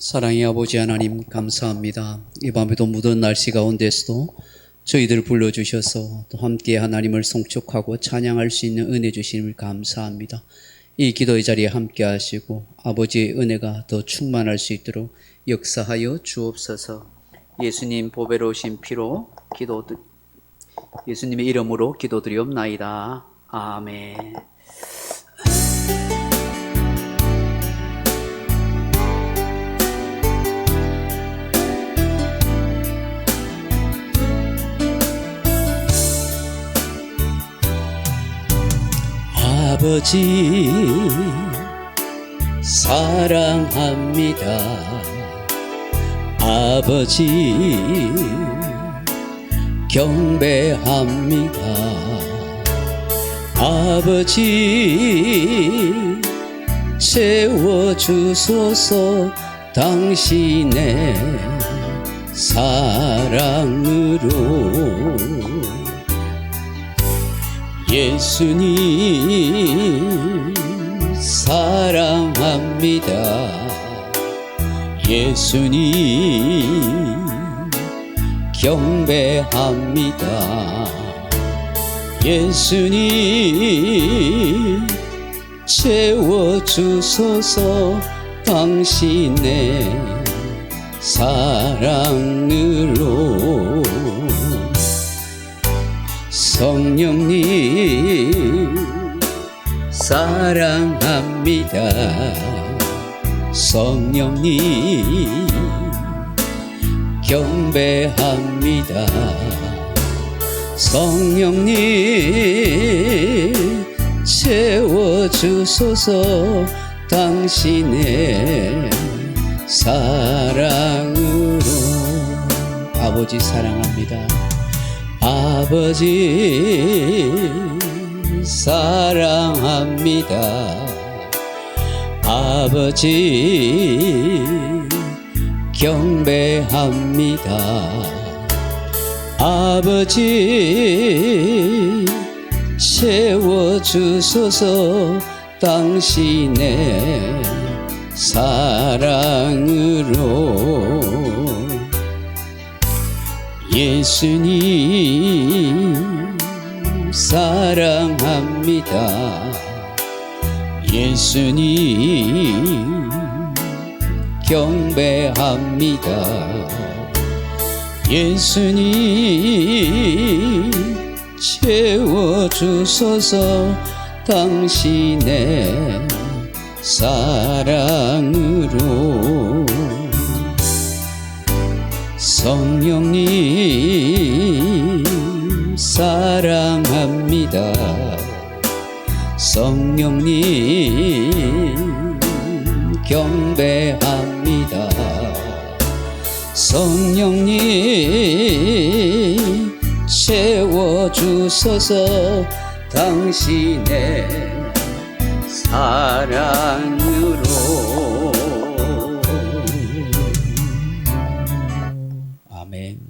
사랑의 아버지 하나님 감사합니다. 이 밤에도 무더운 날씨 가운데서도 저희들 불러주셔서 또 함께 하나님을 송축하고 찬양할 수 있는 은혜 주심을 감사합니다. 이 기도의 자리에 함께 하시고 아버지의 은혜가 더 충만할 수 있도록 역사하여 주옵소서. 예수님 보배로우신 피로 예수님의 이름으로 기도드리옵나이다. 아멘. 아버지 사랑합니다. 아버지 경배합니다. 아버지 채워주소서 당신의 사랑으로. 예수님 사랑합니다. 예수님 경배합니다. 예수님 채워주소서 당신의 사랑으로. 성령님 사랑합니다. 성령님 경배합니다. 성령님 채워주소서 당신의 사랑으로. 아버지 사랑합니다. 아버지 사랑합니다. 아버지 경배합니다. 아버지 채워주소서 당신의 사랑으로. 예수님 사랑합니다. 예수님 경배합니다. 예수님 채워주소서 당신의 사랑으로. 성령님 사랑합니다. 성령님 경배합니다. 성령님 채워주소서 당신의 사랑으로. 아멘.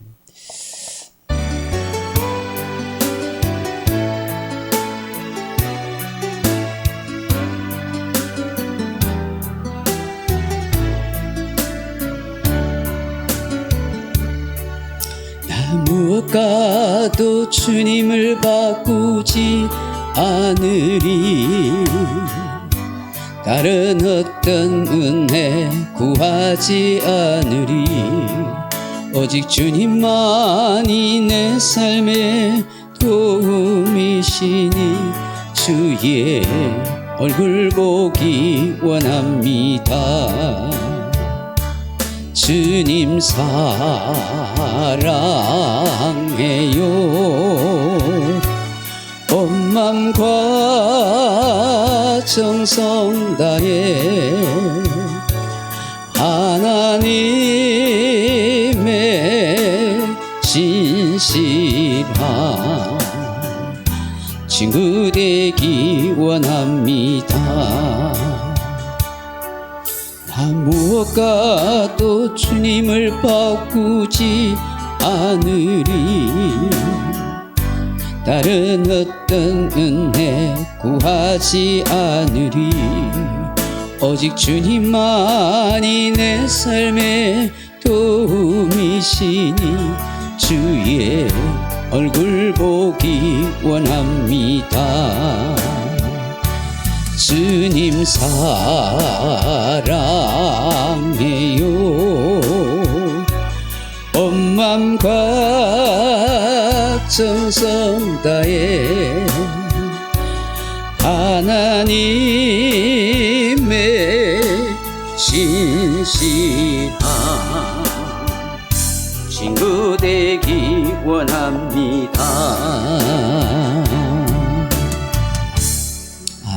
무엇과도 주님을 바꾸지 않으리. 다른 어떤 은혜 구하지 않으리. 오직 주님만이 내 삶의 도움이시니 주의 얼굴 보기 원합니다. 주님 사랑해요. 온 맘과 정성 다해 하나님의 진실한 친구 되기 원합니다. 무엇과도 주님을 바꾸지 않으리. 다른 어떤 은혜 구하지 않으리. 오직 주님만이 내 삶의 도움이시니 주의 얼굴 보기 원합니다. 주님 사랑해요. 온 맘과 정성 다해 하나님의 신실한 친구 되기 원합니다.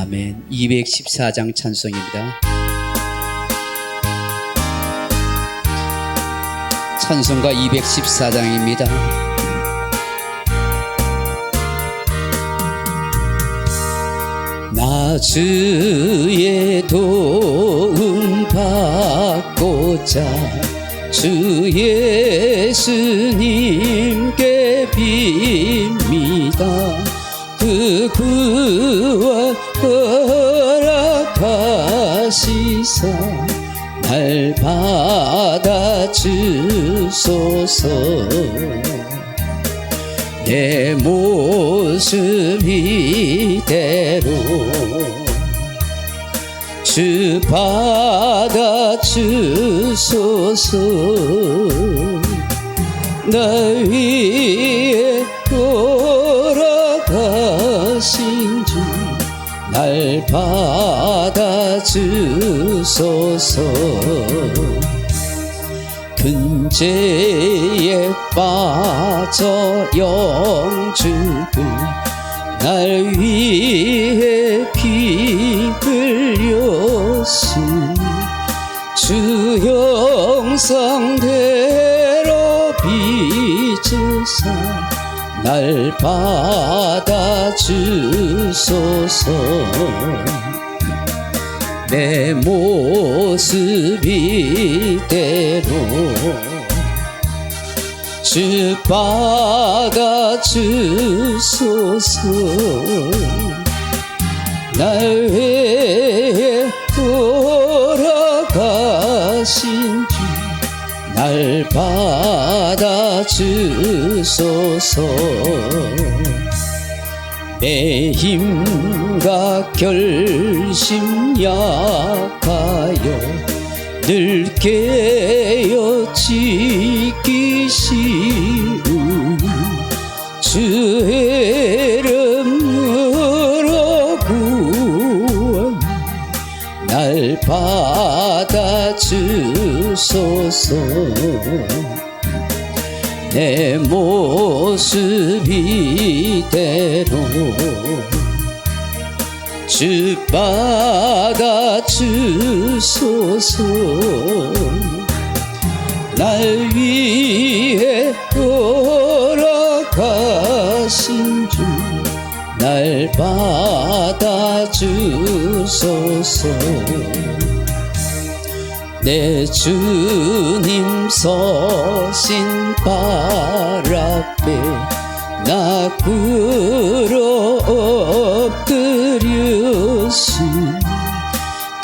아멘. 214장 찬송입니다. 찬송가 214장입니다. 나 주의 도움 받고자 주 예수님께 빕니다. 그 구원 허락하시사 날 받아주소서. 내 모습 이대로 주 받아주소서. 나 위에 돌아가신 주 날 받아주소서. 근죄에 빠져 영죽을 날 위해 피 흘렸으니 주 형상대로 빚으사 날 받아주소서. 내 모습 이대로 주 받아주소서. 날 위해 돌아가신 주 날 받아주소서. 내 힘과 결심 약하여 늘 깨어 지기 쉬운 주 이름으로 구원 날 받아주소서. 내 모습 이대로 주 받아주소서. 날 위해 돌아가신 주 날 받아주소서. 내 주님 서신 발 앞에 나 꿇어 엎드렸으니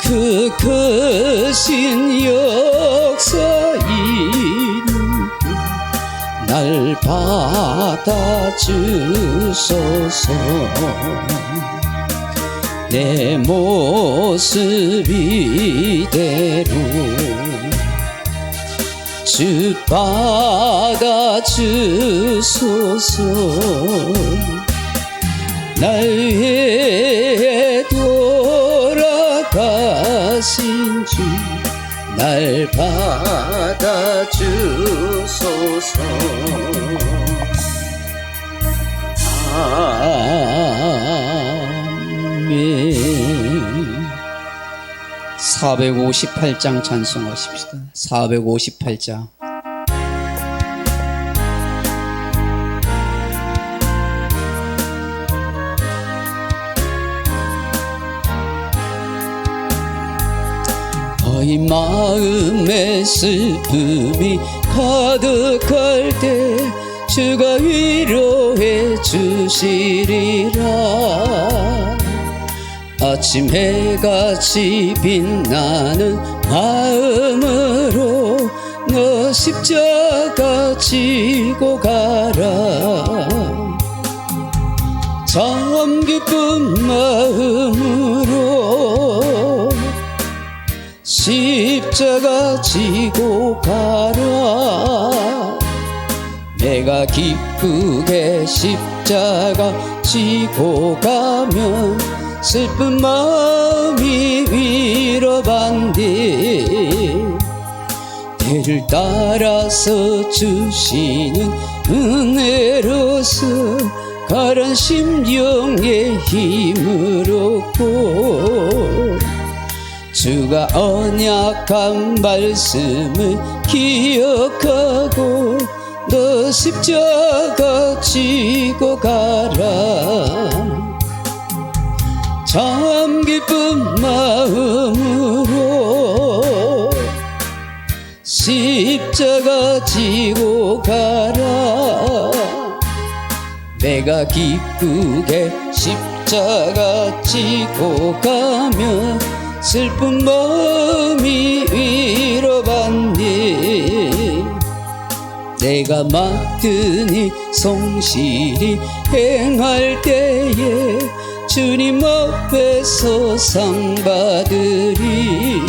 그 크신 역사 이루게 날 받아주소서. 내 모습 이대로 주 받아주소서. 날 위해 돌아가신 주 날 받아주소서. 아멘. 458장 찬송하십시다. 458장. 너희 마음에 슬픔이 가득할 때 주가 위로해 주시리라. 아침 해같이 빛나는 마음으로 너 십자가 지고 가라. 참 기쁜 마음으로 십자가 지고 가라. 내가 기쁘게 십자가 지고 가면 슬픈 마음이 위로받네. 대를 따라서 주시는 은혜로서 가란 심령의 힘을 얻고 주가 언약한 말씀을 기억하고 너 십자가 지고 가라. 참 기쁜 마음으로 십자가 지고 가라. 내가 기쁘게 십자가 지고 가면 슬픈 마음이 위로받네. 내가 맡은 이 성실히 행할 때에 주님 앞에서 상 받으리.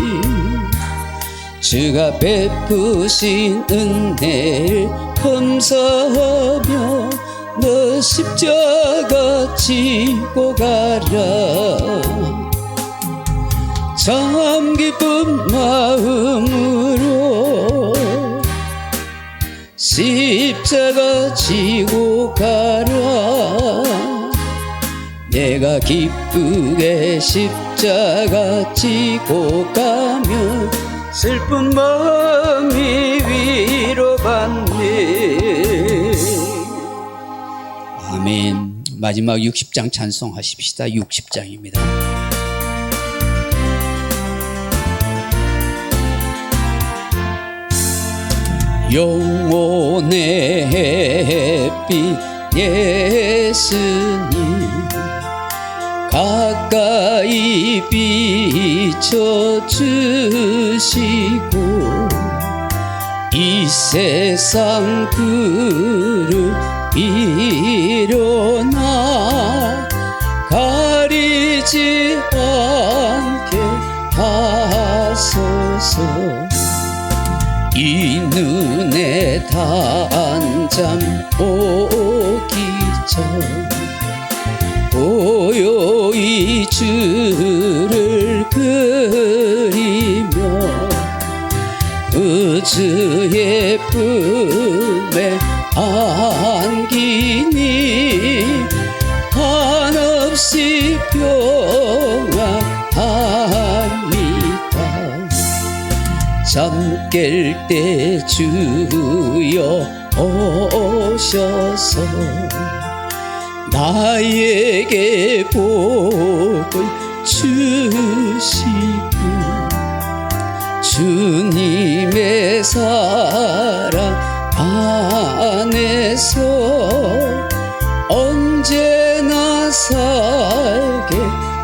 주가 베푸신 은혜를 감사하며 너 십자가 지고 가라. 참 기쁜 마음으로 십자가 지고 가라. 내가 기쁘게 십자가 지고 가면 슬픈 마음이 위로받네. 아멘. 마지막 60장 찬송하십시다. 60장입니다. 영혼의 햇빛 예수님 가까이 비춰주시고 이 세상 구름 일어나 가리지 않게 하소서. 이 눈에 단잠 오기 전 고요히 주를 그리며 그 주의 품에 안기니 한없이 평안합니다. 잠 깰 때 주여 오셔서 나에게 복을 주시고 주님의 사랑 안에서 언제나 살게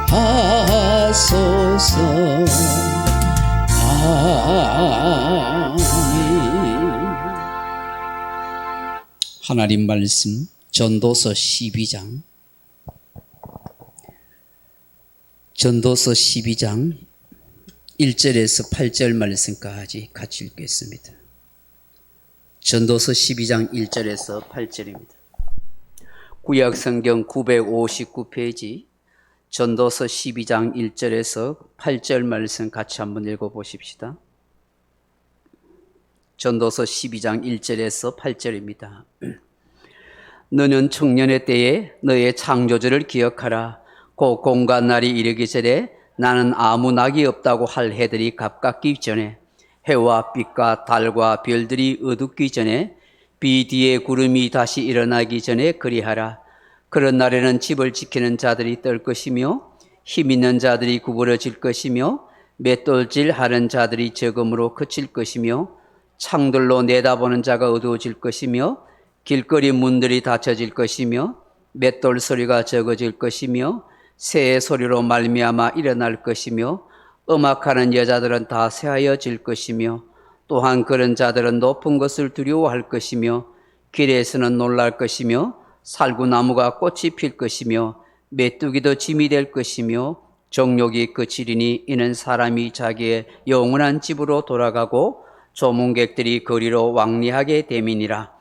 하소서. 아멘. 하나님 말씀 전도서 12장 1절에서 8절 말씀까지 같이 읽겠습니다. 전도서 12장 1절에서 8절입니다. 구약성경 959페이지 전도서 12장 1절에서 8절 말씀 같이 한번 읽어보십시다. 전도서 12장 1절에서 8절입니다. 너는 청년의 때에 너의 창조주를 기억하라. 곧 공간 날이 이르기 전에 나는 아무 낙이 없다고 할 해들이 가깝기 전에 해와 빛과 달과 별들이 어둡기 전에 비 뒤에 구름이 다시 일어나기 전에 그리하라. 그런 날에는 집을 지키는 자들이 떨 것이며 힘 있는 자들이 구부러질 것이며 맷돌질 하는 자들이 적음으로 그칠 것이며 창들로 내다보는 자가 어두워질 것이며 길거리 문들이 닫혀질 것이며 맷돌 소리가 적어질 것이며 새의 소리로 말미암아 일어날 것이며 음악하는 여자들은 다 새하여질 것이며 또한 그런 자들은 높은 것을 두려워할 것이며 길에서는 놀랄 것이며 살구나무가 꽃이 필 것이며 메뚜기도 짐이 될 것이며 정욕이 그치리니 이는 사람이 자기의 영원한 집으로 돌아가고 조문객들이 거리로 왕래하게 됨이니라.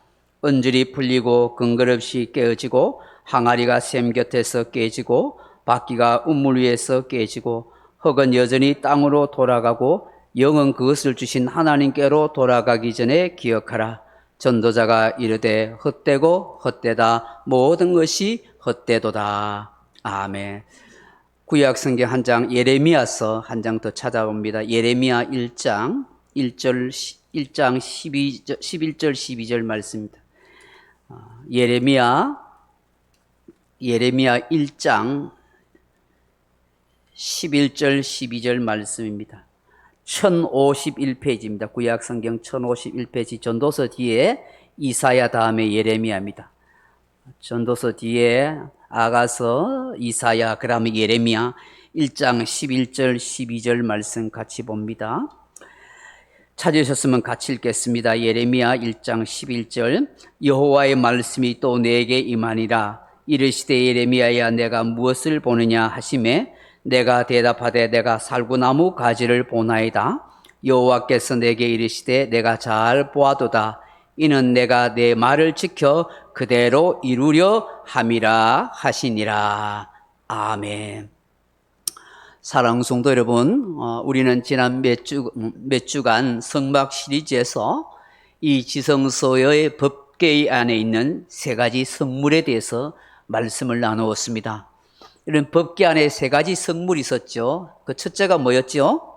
은줄이 풀리고 근거없이 깨어지고 항아리가 샘 곁에서 깨지고 바퀴가 우물 위에서 깨지고 흙은 여전히 땅으로 돌아가고 영은 그것을 주신 하나님께로 돌아가기 전에 기억하라. 전도자가 이르되 헛되고 헛되다 모든 것이 헛되도다. 아멘. 구약 성경 한 장 예레미야서 한 장 더 찾아봅니다. 예레미야 1장 1장 11절 12절 말씀입니다. 예레미야 1장 11절 12절 말씀입니다. 1051페이지입니다. 구약 성경 1051페이지 전도서 뒤에 이사야 다음에 예레미야입니다. 전도서 뒤에 아가서, 이사야, 그 다음에 예레미야 1장 11절 12절 말씀 같이 봅니다. 찾으셨으면 같이 읽겠습니다. 예레미야 1장 11절 여호와의 말씀이 또 내게 임하니라. 이르시되 예레미야야 내가 무엇을 보느냐 하시매 내가 대답하되 내가 살구나무 가지를 보나이다. 여호와께서 내게 이르시되 내가 잘 보아도다. 이는 내가 내 말을 지켜 그대로 이루려 함이라 하시니라. 아멘. 사랑하는 성도 여러분, 우리는 지난 몇 주간 성막 시리즈에서 이 지성소의 법궤 안에 있는 세 가지 성물에 대해서 말씀을 나누었습니다. 이런 법궤 안에 세 가지 성물이 있었죠. 그 첫째가 뭐였죠?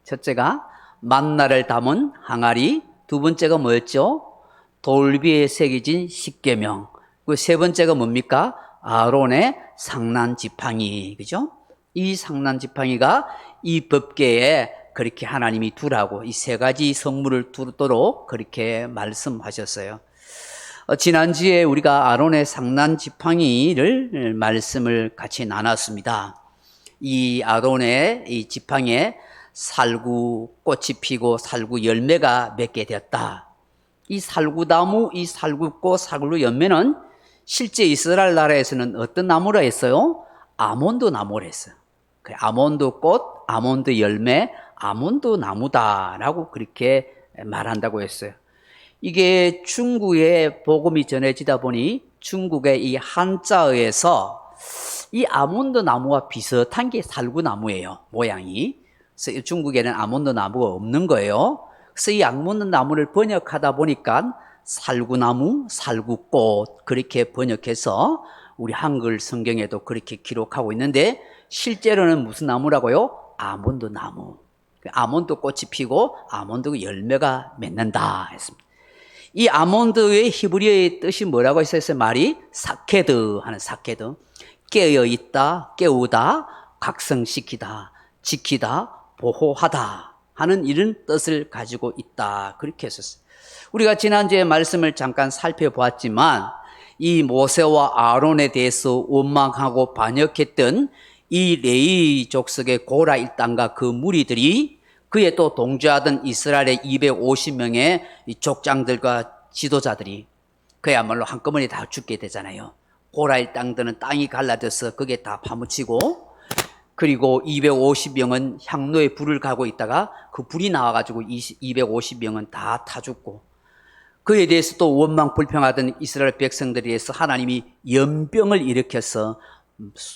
첫째가 만나를 담은 항아리, 두 번째가 뭐였죠? 돌비에 새겨진 십계명. 그 세 번째가 뭡니까? 아론의 상난 지팡이. 그죠? 이 상난 지팡이가 이 법궤에 그렇게 하나님이 두라고 이 세 가지 성물을 두도록 그렇게 말씀하셨어요. 지난주에 우리가 아론의 상난 지팡이를 말씀을 같이 나눴습니다. 이 아론의 이 지팡이에 살구 꽃이 피고 살구 열매가 맺게 되었다. 이 살구나무, 이 살구꽃, 살구 열매는 실제 이스라엘 나라에서는 어떤 나무라 했어요? 아몬드 나무라 했어요. 아몬드 꽃, 아몬드 열매, 아몬드 나무다라고 그렇게 말한다고 했어요. 이게 중국에 복음이 전해지다 보니 중국의 이 한자어에서 이 아몬드 나무와 비슷한 게 살구나무예요, 모양이. 그래서 중국에는 아몬드 나무가 없는 거예요. 그래서 이 아몬드 나무를 번역하다 보니까 살구나무, 살구꽃 그렇게 번역해서 우리 한글 성경에도 그렇게 기록하고 있는데 실제로는 무슨 나무라고요? 아몬드 나무. 아몬드 꽃이 피고 아몬드 열매가 맺는다 했습니다. 이 아몬드의 히브리어의 뜻이 뭐라고 했어요? 말이 사케드 하는 사케드. 깨어있다, 깨우다, 각성시키다, 지키다, 보호하다 하는 이런 뜻을 가지고 있다. 그렇게 했었어요. 우리가 지난주에 말씀을 잠깐 살펴보았지만 이 모세와 아론에 대해서 원망하고 반역했던 이 레위 족속의 고라 일당과 그 무리들이 그에 또 동조하던 이스라엘의 250명의 족장들과 지도자들이 그야말로 한꺼번에 다 죽게 되잖아요. 고라 일당들은 땅이 갈라져서 거기에 다 파묻히고 그리고 250명은 향로에 불을 가고 있다가 그 불이 나와가지고 250명은 다 타 죽고 그에 대해서 또 원망 불평하던 이스라엘 백성들에 의해서 하나님이 연병을 일으켜서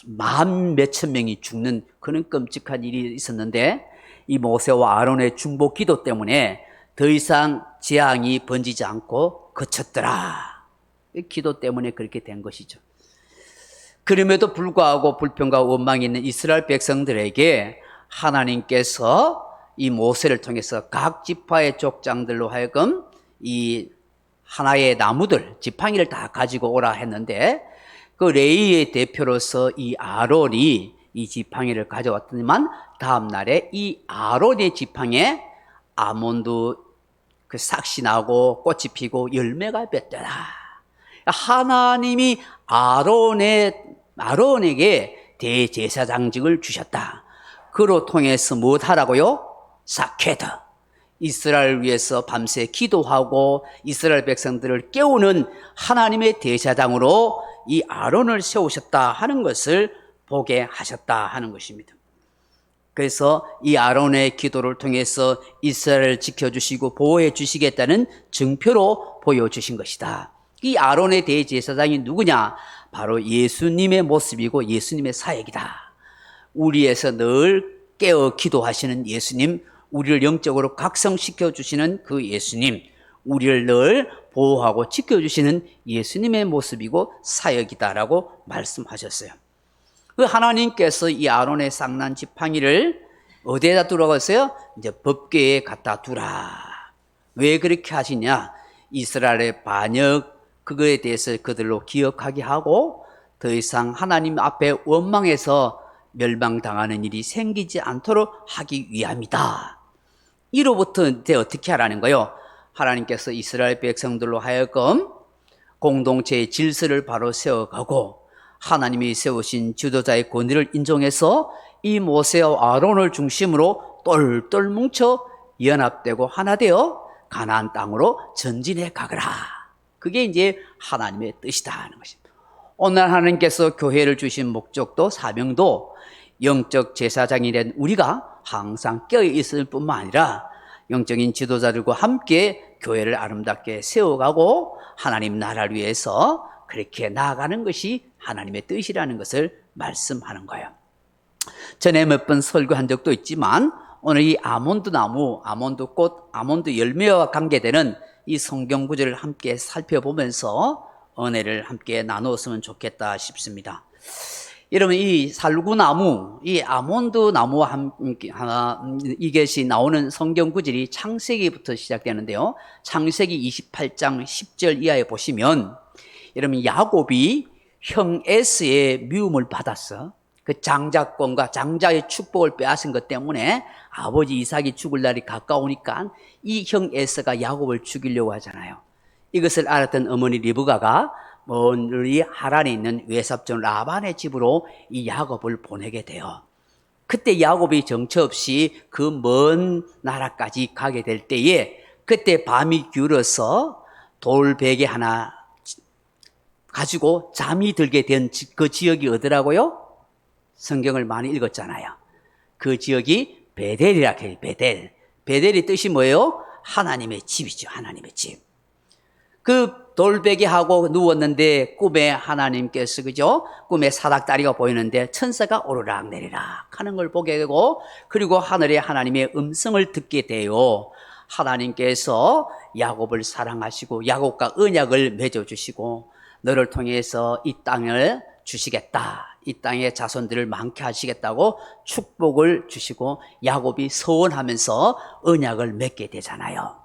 만 몇천 명이 죽는 그런 끔찍한 일이 있었는데 이 모세와 아론의 중보 기도 때문에 더 이상 재앙이 번지지 않고 그쳤더라. 이 기도 때문에 그렇게 된 것이죠. 그럼에도 불구하고 불평과 원망이 있는 이스라엘 백성들에게 하나님께서 이 모세를 통해서 각 지파의 족장들로 하여금 이 하나의 나무들, 지팡이를 다 가지고 오라 했는데 그 레위의 대표로서 이 아론이 이 지팡이를 가져왔더니만 다음 날에 이 아론의 지팡이에 아몬드 그 싹이 나고 꽃이 피고 열매가 맺더라. 하나님이 아론의 아론에게 대제사장직을 주셨다. 그로 통해서 무엇하라고요? 사케드. 이스라엘을 위해서 밤새 기도하고 이스라엘 백성들을 깨우는 하나님의 대제사장으로 이 아론을 세우셨다 하는 것을 보게 하셨다 하는 것입니다. 그래서 이 아론의 기도를 통해서 이스라엘을 지켜주시고 보호해 주시겠다는 증표로 보여주신 것이다. 이 아론의 대제사장이 누구냐? 바로 예수님의 모습이고 예수님의 사역이다. 우리에서 늘 깨어 기도하시는 예수님, 우리를 영적으로 각성시켜 주시는 그 예수님, 우리를 늘 보호하고 지켜주시는 예수님의 모습이고 사역이다라고 말씀하셨어요. 그 하나님께서 이 아론의 쌍난 지팡이를 어디에다 두라고 했어요? 이제 법궤에 갖다 두라. 왜 그렇게 하시냐? 이스라엘의 반역, 그거에 대해서 그들로 기억하게 하고 더 이상 하나님 앞에 원망해서 멸망당하는 일이 생기지 않도록 하기 위함이다. 이로부터 이제 어떻게 하라는 거예요? 하나님께서 이스라엘 백성들로 하여금 공동체의 질서를 바로 세워가고 하나님이 세우신 지도자의 권위를 인정해서 이 모세와 아론을 중심으로 똘똘 뭉쳐 연합되고 하나 되어 가나안 땅으로 전진해 가거라. 그게 이제 하나님의 뜻이다 하는 것입니다. 오늘 하나님께서 교회를 주신 목적도 사명도 영적 제사장이 된 우리가 항상 깨어 있을 뿐만 아니라 영적인 지도자들과 함께 교회를 아름답게 세워가고 하나님 나라를 위해서 그렇게 나아가는 것이 하나님의 뜻이라는 것을 말씀하는 거예요. 전에 몇 번 설교한 적도 있지만 오늘 이 아몬드 나무, 아몬드 꽃, 아몬드 열매와 관계되는 이 성경 구절을 함께 살펴보면서 은혜를 함께 나누었으면 좋겠다 싶습니다. 여러분, 이 살구나무, 이 아몬드 나무와 함께 이것이 나오는 성경 구절이 창세기부터 시작되는데요. 창세기 28장 10절 이하에 보시면 여러분, 야곱이 형 에스의 미움을 받았어. 그 장자권과 장자의 축복을 빼앗은 것 때문에 아버지 이삭이 죽을 날이 가까우니까 이 형 에스가 야곱을 죽이려고 하잖아요. 이것을 알았던 어머니 리브가가 멀리 하란에 있는 외삽종 라반의 집으로 이 야곱을 보내게 돼요. 그때 야곱이 정처 없이 그 먼 나라까지 가게 될 때에 그때 밤이 기울어서 돌베개 하나 가지고 잠이 들게 된 그 지역이 어디라고요? 성경을 많이 읽었잖아요. 그 지역이 베델이라 해요. 베델. 베델의 뜻이 뭐예요? 하나님의 집이죠. 하나님의 집. 그 돌베개하고 누웠는데 꿈에 하나님께서 그죠? 꿈에 사닥다리가 보이는데 천사가 오르락 내리락 하는 걸 보게 되고 그리고 하늘에 하나님의 음성을 듣게 돼요. 하나님께서 야곱을 사랑하시고 야곱과 언약을 맺어주시고 너를 통해서 이 땅을 주시겠다. 이 땅의 자손들을 많게 하시겠다고 축복을 주시고 야곱이 서원하면서 언약을 맺게 되잖아요.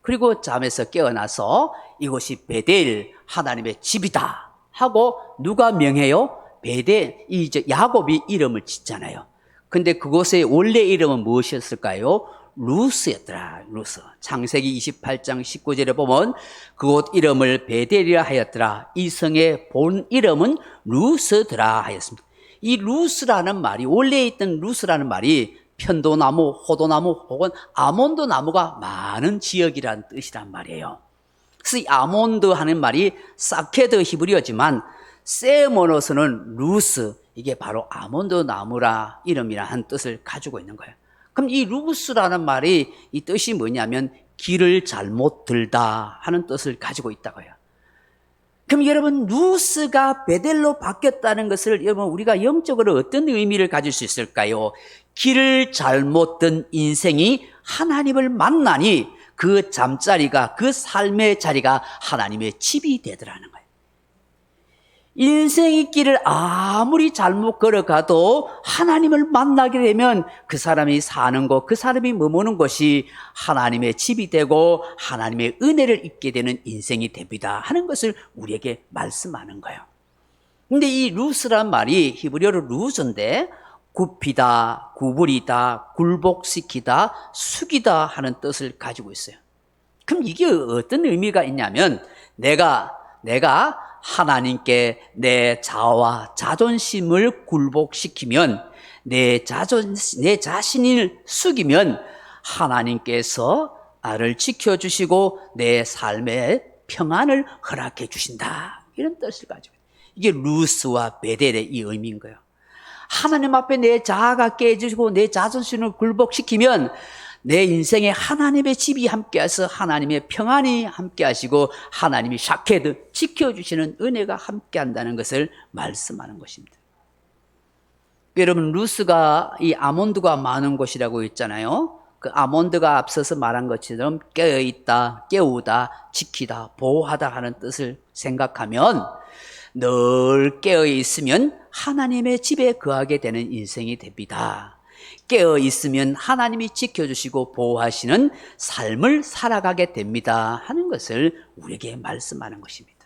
그리고 잠에서 깨어나서 이곳이 베델 하나님의 집이다 하고 누가 명해요? 베델, 이제 야곱이 이름을 짓잖아요. 근데 그곳의 원래 이름은 무엇이었을까요? 루스였더라. 루스. 창세기 28장 19절에 보면 그곳 이름을 베델이라 하였더라. 이 성의 본 이름은 루스더라 하였습니다. 이 루스라는 말이 원래 있던 루스라는 말이 편도나무, 호도나무 혹은 아몬드 나무가 많은 지역이라는 뜻이란 말이에요. 그래서 이 아몬드 하는 말이 사케드 히브리어지만 세모노스는 루스, 이게 바로 아몬드 나무라 이름이라 한 뜻을 가지고 있는 거예요. 그럼 이 루스라는 말이 이 뜻이 뭐냐면 길을 잘못 들다 하는 뜻을 가지고 있다고요. 그럼 여러분 루스가 베델로 바뀌었다는 것을 여러분 우리가 영적으로 어떤 의미를 가질 수 있을까요? 길을 잘못 든 인생이 하나님을 만나니 그 잠자리가 그 삶의 자리가 하나님의 집이 되더라는 거예요. 인생의 길을 아무리 잘못 걸어가도 하나님을 만나게 되면 그 사람이 사는 곳, 그 사람이 머무는 곳이 하나님의 집이 되고 하나님의 은혜를 입게 되는 인생이 됩니다 하는 것을 우리에게 말씀하는 거예요. 근데 이 루스란 말이 히브리어로 루스인데 굽히다, 구부리다, 굴복시키다, 숙이다 하는 뜻을 가지고 있어요. 그럼 이게 어떤 의미가 있냐면 내가 하나님께 내 자아와 자존심을 굴복시키면, 내 자신을 숙이면 하나님께서 나를 지켜주시고 내 삶의 평안을 허락해 주신다. 이런 뜻을 가지고, 이게 루스와 베델의 이 의미인 거예요. 하나님 앞에 내 자아가 깨지고 내 자존심을 굴복시키면 내 인생에 하나님의 집이 함께해서 하나님의 평안이 함께하시고 하나님이 샤케드 지켜주시는 은혜가 함께한다는 것을 말씀하는 것입니다. 여러분, 루스가 이 아몬드가 많은 곳이라고 했잖아요. 그 아몬드가 앞서서 말한 것처럼 깨어있다, 깨우다, 지키다, 보호하다 하는 뜻을 생각하면 늘 깨어있으면 하나님의 집에 거하게 되는 인생이 됩니다. 깨어있으면 하나님이 지켜주시고 보호하시는 삶을 살아가게 됩니다 하는 것을 우리에게 말씀하는 것입니다.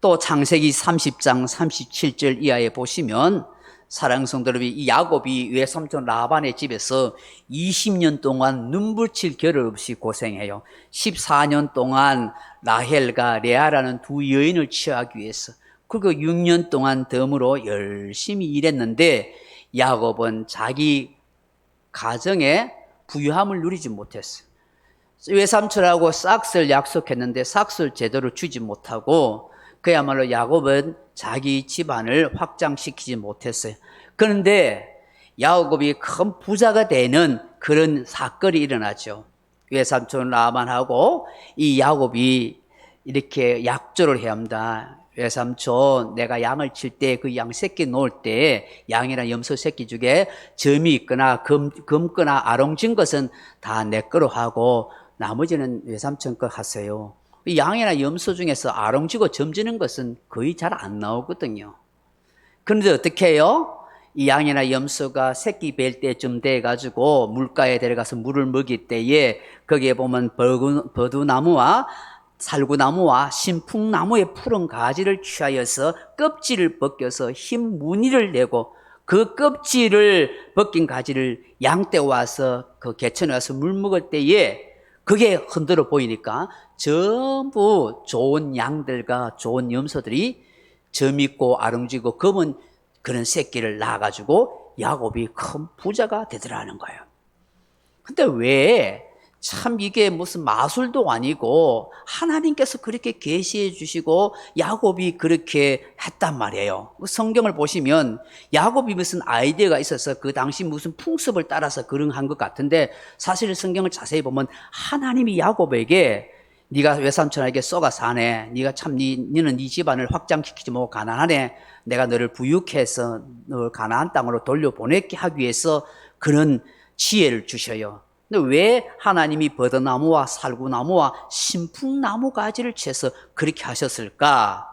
또 창세기 30장 37절 이하에 보시면 사랑성도 여러분, 이 야곱이 외삼촌 라반의 집에서 20년 동안 눈붙일 겨를 없이 고생해요. 14년 동안 라헬과 레아라는 두 여인을 취하기 위해서, 그리고 6년 동안 덤으로 열심히 일했는데 야곱은 자기 가정에 부유함을 누리지 못했어요. 외삼촌하고 싹스를 약속했는데 싹스를 제대로 주지 못하고 그야말로 야곱은 자기 집안을 확장시키지 못했어요. 그런데 야곱이 큰 부자가 되는 그런 사건이 일어나죠. 외삼촌 라반하고 이 야곱이 이렇게 약조를 해야 합니다. 외삼촌, 내가 양을 칠 때 그 양 새끼 놓을 때 양이나 염소 새끼 중에 점이 있거나 검거나 아롱진 것은 다 내 거로 하고 나머지는 외삼촌 거 하세요. 양이나 염소 중에서 아롱지고 점지는 것은 거의 잘 안 나오거든요. 그런데 어떻게 해요? 이 양이나 염소가 새끼 뵐 때쯤 돼가지고 물가에 데려가서 물을 먹일 때에 거기에 보면 버두나무와 살구나무와 신풍나무의 푸른 가지를 취하여서 껍질을 벗겨서 흰 무늬를 내고 그 껍질을 벗긴 가지를 양떼 와서 그 개천에 와서 물 먹을 때에 그게 흔들어 보이니까 전부 좋은 양들과 좋은 염소들이 점 있고 아름지고 검은 그런 새끼를 낳아가지고 야곱이 큰 부자가 되더라는 거예요. 근데 왜 참 이게 무슨 마술도 아니고 하나님께서 그렇게 계시해 주시고 야곱이 그렇게 했단 말이에요. 성경을 보시면 야곱이 무슨 아이디어가 있어서 그 당시 무슨 풍습을 따라서 그런 한 것 같은데 사실 성경을 자세히 보면 하나님이 야곱에게 네가 외삼촌에게 쏘가 사네. 네가 참 너는 네 집안을 확장시키지 못하고 가난하네. 내가 너를 부육해서 너를 가나안 땅으로 돌려보내게 하기 위해서 그런 지혜를 주셔요. 근데 왜 하나님이 버드나무와 살구나무와 신풍나무 가지를 채서 그렇게 하셨을까?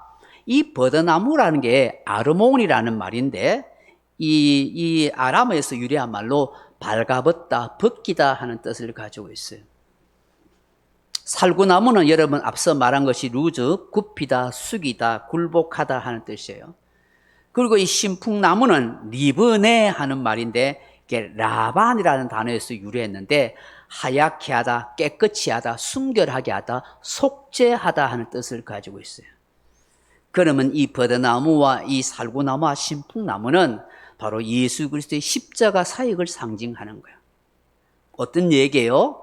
이 버드나무라는 게 아르몬이라는 말인데 이 아람어에서 유래한 말로 발가벗다, 벗기다 하는 뜻을 가지고 있어요. 살구나무는 여러분 앞서 말한 것이 루즈, 굽히다, 숙이다, 굴복하다 하는 뜻이에요. 그리고 이 신풍나무는 리브네 하는 말인데 이게 라반이라는 단어에서 유래했는데 하얗게 하다, 깨끗이 하다, 순결하게 하다, 속죄하다 하는 뜻을 가지고 있어요. 그러면 이 버드나무와 이 살구나무와 신풍나무는 바로 예수 그리스도의 십자가 사역을 상징하는 거예요. 어떤 얘기예요?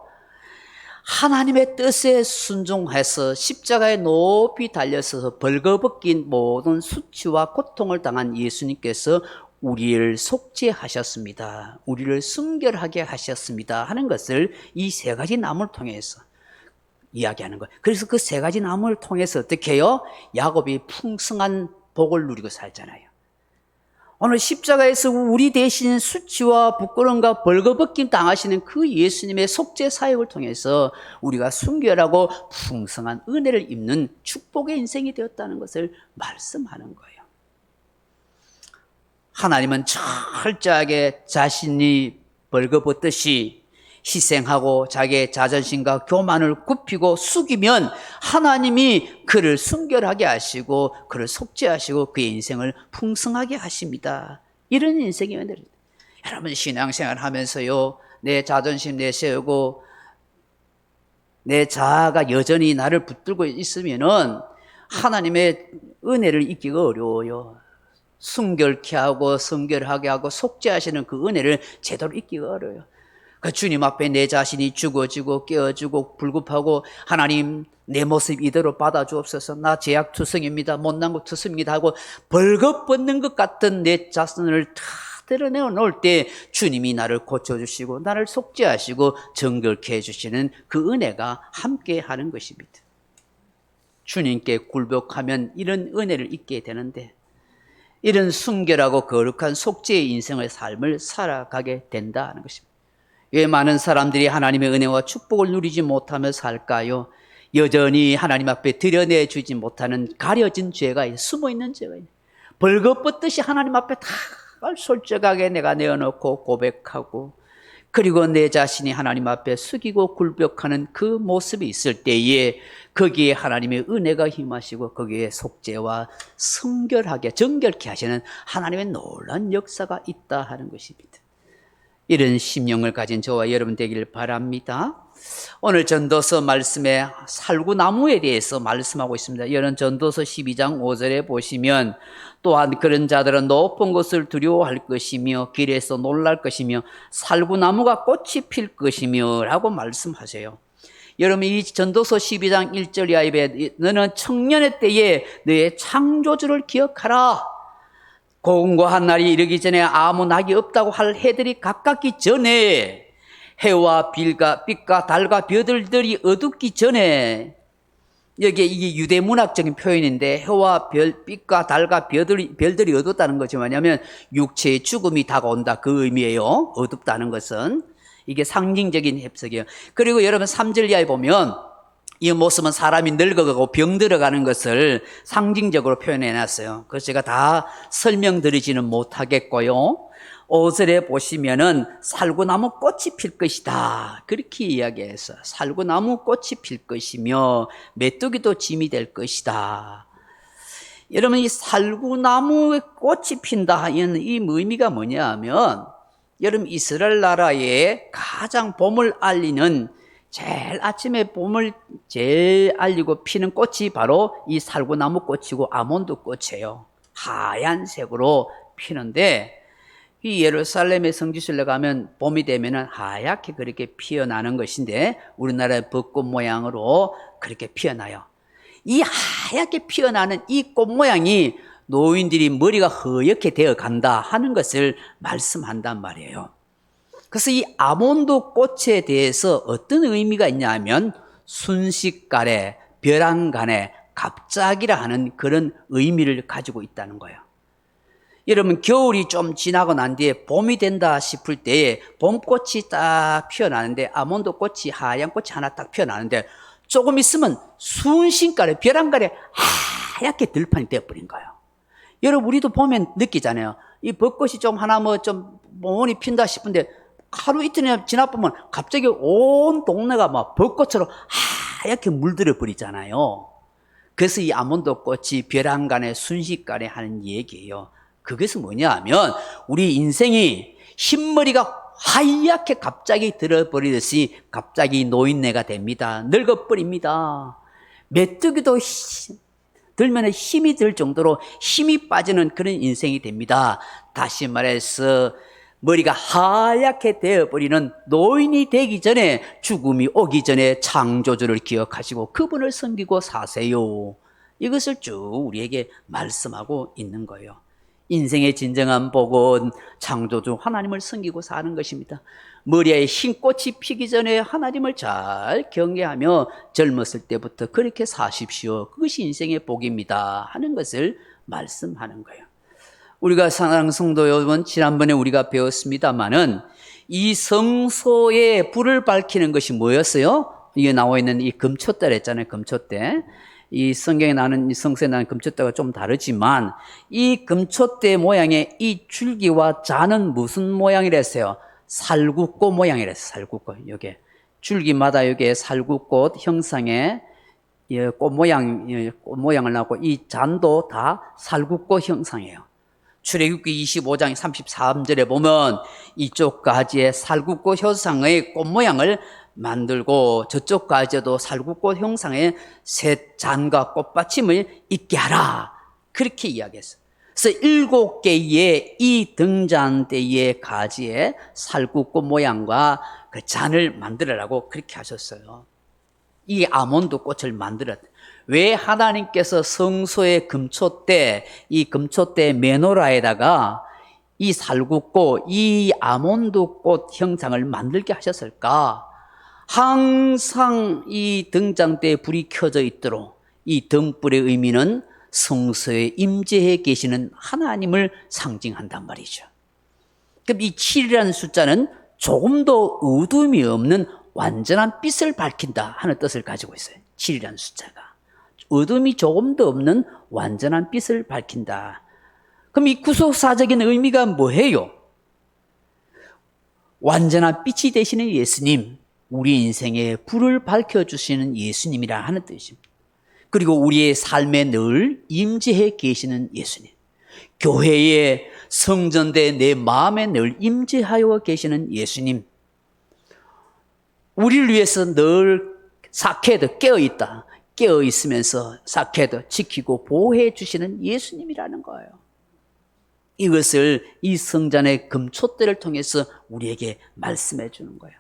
하나님의 뜻에 순종해서 십자가에 높이 달려서 벌거벗긴 모든 수치와 고통을 당한 예수님께서 우리를 속죄하셨습니다. 우리를 순결하게 하셨습니다. 하는 것을 이 세 가지 나무를 통해서 이야기하는 거예요. 그래서 그 세 가지 나무를 통해서 어떻게 해요? 야곱이 풍성한 복을 누리고 살잖아요. 오늘 십자가에서 우리 대신 수치와 부끄러움과 벌거벗김 당하시는 그 예수님의 속죄 사역을 통해서 우리가 순결하고 풍성한 은혜를 입는 축복의 인생이 되었다는 것을 말씀하는 거예요. 하나님은 철저하게 자신이 벌거벗듯이 희생하고 자기의 자존심과 교만을 굽히고 숙이면 하나님이 그를 순결하게 하시고 그를 속죄하시고 그의 인생을 풍성하게 하십니다. 이런 인생이 은혜입니다. 여러분 신앙생활 하면서요, 내 자존심 내세우고 내 자아가 여전히 나를 붙들고 있으면은 하나님의 은혜를 잊기가 어려워요. 순결케 하고 성결하게 하고 속죄하시는 그 은혜를 제대로 잊기가 어려워요. 그 주님 앞에 내 자신이 죽어지고 깨어지고 불급하고 하나님 내 모습 이대로 받아주옵소서. 나 죄악투성입니다. 못난 것 투성입니다 하고 벌거벗는 것 같은 내 자신을 다 드러내어 놓을 때 주님이 나를 고쳐주시고 나를 속죄하시고 정결케 해주시는 그 은혜가 함께 하는 것입니다. 주님께 굴복하면 이런 은혜를 잊게 되는데 이런 순결하고 거룩한 속죄의 인생의 삶을 살아가게 된다는 것입니다. 왜 많은 사람들이 하나님의 은혜와 축복을 누리지 못하며 살까요? 여전히 하나님 앞에 드러내주지 못하는 가려진 죄가 있어요. 숨어있는 죄가 있어요. 벌거벗듯이 하나님 앞에 다 솔직하게 내가 내어놓고 고백하고 그리고 내 자신이 하나님 앞에 숙이고 굴복하는 그 모습이 있을 때에 거기에 하나님의 은혜가 임하시고 거기에 속죄와 성결하게 정결케 하시는 하나님의 놀라운 역사가 있다 하는 것입니다. 이런 심령을 가진 저와 여러분 되길 바랍니다. 오늘 전도서 말씀에 살구나무에 대해서 말씀하고 있습니다. 이런 전도서 12장 5절에 보시면 또한 그런 자들은 높은 것을 두려워할 것이며 길에서 놀랄 것이며 살구나무가 꽃이 필 것이며 라고 말씀하세요. 여러분 이 전도서 12장 1절 이하에 너는 청년의 때에 너의 창조주를 기억하라. 공고한 날이 이르기 전에 아무 낙이 없다고 할 해들이 가깝기 전에 해와 빛과 달과 별들이 어둡기 전에 여기에 이게 유대 문학적인 표현인데 해와 빛과 달과 별들이 어둡다는 것이 뭐냐면 육체의 죽음이 다가온다 그 의미예요. 어둡다는 것은 이게 상징적인 해석이에요. 그리고 여러분 3절 이하에 보면 이 모습은 사람이 늙어가고 병들어가는 것을 상징적으로 표현해놨어요. 그래서 제가 다 설명드리지는 못하겠고요. 5절에 보시면은 살구나무 꽃이 필 것이다. 그렇게 이야기해서 살구나무 꽃이 필 것이며 메뚜기도 짐이 될 것이다. 여러분 이 살구나무의 꽃이 핀다 하는 이 의미가 뭐냐 하면 여러분 이스라엘 나라에 가장 봄을 알리는 제일 아침에 봄을 제일 알리고 피는 꽃이 바로 이 살구나무 꽃이고 아몬드 꽃이에요. 하얀색으로 피는데 이 예루살렘의 성지순례 가면 봄이 되면은 하얗게 그렇게 피어나는 것인데 우리나라의 벚꽃 모양으로 그렇게 피어나요. 이 하얗게 피어나는 이 꽃 모양이 노인들이 머리가 허옇게 되어 간다 하는 것을 말씀한단 말이에요. 그래서 이 아몬드 꽃에 대해서 어떤 의미가 있냐 하면 순식간에 벼랑간에 갑자기라 하는 그런 의미를 가지고 있다는 거예요. 여러분 겨울이 좀 지나고 난 뒤에 봄이 된다 싶을 때에 봄꽃이 딱 피어나는데 아몬드 꽃이 하얀 꽃이 하나 딱 피어나는데 조금 있으면 순식간에 벼랑간에 하얗게 들판이 되어버린 거예요. 여러분 우리도 보면 느끼잖아요. 이 벚꽃이 좀 하나 좀 몽원이 핀다 싶은데 하루 이틀 지나보면 갑자기 온 동네가 막 벚꽃으로 하얗게 물들어 버리잖아요. 그래서 이 아몬드 꽃이 벼랑간에 순식간에 하는 얘기예요. 그것은 뭐냐 하면 우리 인생이 흰머리가 하얗게 갑자기 들어버리듯이 갑자기 노인네가 됩니다. 늙어버립니다. 메뚜기도 들면 힘이 들 정도로 힘이 빠지는 그런 인생이 됩니다. 다시 말해서 머리가 하얗게 되어버리는 노인이 되기 전에 죽음이 오기 전에 창조주를 기억하시고 그분을 섬기고 사세요. 이것을 쭉 우리에게 말씀하고 있는 거예요. 인생의 진정한 복은 창조주 하나님을 섬기고 사는 것입니다. 머리에 흰 꽃이 피기 전에 하나님을 잘 경외하며 젊었을 때부터 그렇게 사십시오. 그것이 인생의 복입니다 하는 것을 말씀하는 거예요. 우리가 사랑하는 성도 여러분, 지난번에 우리가 배웠습니다마는 이 성소에 불을 밝히는 것이 뭐였어요? 이게 나와 있는 이 금촛대 했잖아요. 금촛대. 이 성경에 나는 이 성서에 나는 금촛대가 좀 다르지만 이 금촛대 모양의 이 줄기와 잔은 무슨 모양이랬어요? 살구꽃 모양이랬어요. 살구꽃. 요게 줄기마다 요게 살구꽃 형상의 꽃 모양을 낳고 이 잔도 다 살구꽃 형상이에요. 출애굽기 25장 33절에 보면 이쪽 가지의 살구꽃 형상의 꽃 모양을 만들고 저쪽 가지도 살구꽃 형상의 새 잔과 꽃받침을 있게 하라. 그렇게 이야기했어요. 그래서 7개의 이 등잔대의 가지에 살구꽃 모양과 그 잔을 만들으라고 그렇게 하셨어요. 이 아몬드 꽃을 만들었다. 왜 하나님께서 성소의 금초대, 이 금초대 메노라에다가 이 살구꽃, 이 아몬드꽃 형상을 만들게 하셨을까? 항상 이 등잔대에 불이 켜져 있도록 이 등불의 의미는 성소에 임재해 계시는 하나님을 상징한단 말이죠. 그럼 이 7이라는 숫자는 조금도 어둠이 없는 완전한 빛을 밝힌다 하는 뜻을 가지고 있어요. 7이라는 숫자가. 어둠이 조금도 없는 완전한 빛을 밝힌다. 그럼 이 구속사적인 의미가 뭐예요? 완전한 빛이 되시는 예수님, 우리 인생에 불을 밝혀주시는 예수님이라 하는 뜻입니다. 그리고 우리의 삶에 늘 임재해 계시는 예수님, 교회에 성전대 내 마음에 늘 임재하여 계시는 예수님, 우리를 위해서 늘 사케도 깨어있다, 깨어있으면서 사케도 지키고 보호해 주시는 예수님이라는 거예요. 이것을 이 성전의 금촛대를 통해서 우리에게 말씀해 주는 거예요.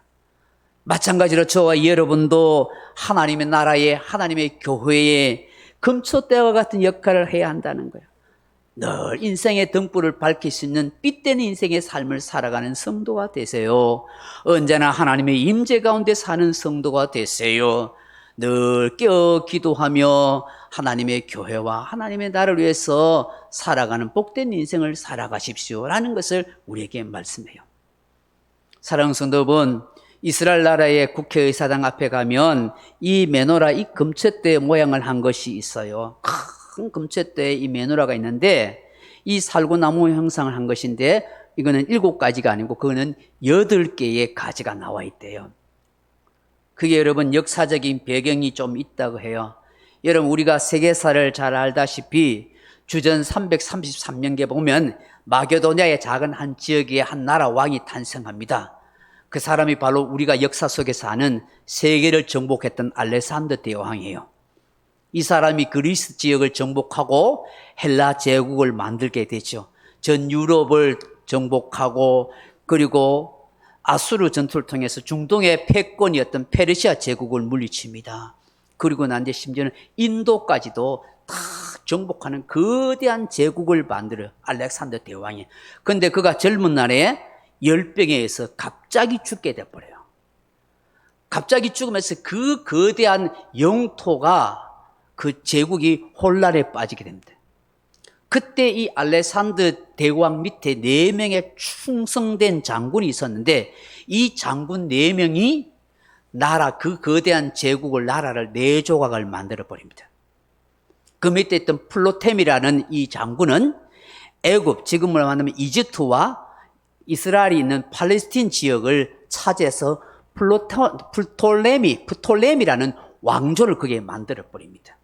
마찬가지로 저와 여러분도 하나님의 나라에, 하나님의 교회에 금촛대와 같은 역할을 해야 한다는 거예요. 늘 인생의 등불을 밝힐 수 있는 빛된 인생의 삶을 살아가는 성도가 되세요. 언제나 하나님의 임재 가운데 사는 성도가 되세요. 늘 깨어 기도하며 하나님의 교회와 하나님의 나라를 위해서 살아가는 복된 인생을 살아가십시오라는 것을 우리에게 말씀해요. 사랑하는 성도 여러분, 이스라엘 나라의 국회의사당 앞에 가면 이 메노라, 이 금촛대 모양을 한 것이 있어요. 큰 금촛대에 이 메노라가 있는데 이 살구나무 형상을 한 것인데 이거는 7가지가 아니고 그거는 8개의 가지가 나와 있대요. 그게 여러분 역사적인 배경이 좀 있다고 해요. 여러분 우리가 세계사를 잘 알다시피 주전 333년경에 보면 마게도냐의 작은 한 지역에 한 나라 왕이 탄생합니다. 그 사람이 바로 우리가 역사 속에서 아는 세계를 정복했던 알렉산더 대왕이에요. 이 사람이 그리스 지역을 정복하고 헬라 제국을 만들게 되죠. 전 유럽을 정복하고 그리고 아수르 전투를 통해서 중동의 패권이었던 페르시아 제국을 물리칩니다. 그리고 난 뒤에 심지어는 인도까지도 다 정복하는 거대한 제국을 만들어요. 알렉산더 대왕이. 그런데 그가 젊은 날에 열병에 의해서 갑자기 죽게 돼버려요. 갑자기 죽으면서 그 거대한 영토가 그 제국이 혼란에 빠지게 됩니다. 그때 이 알렉산더 대왕 밑에 4명의 충성된 장군이 있었는데 이 장군 4명이 나라, 그 거대한 제국을, 나라를 4조각을 만들어 버립니다. 그 밑에 있던 플로템이라는 이 장군은 애굽, 지금으로 말하면 이집트와 이스라엘이 있는 팔레스틴 지역을 차지해서 프톨레미라는 왕조를 거기에 만들어 버립니다.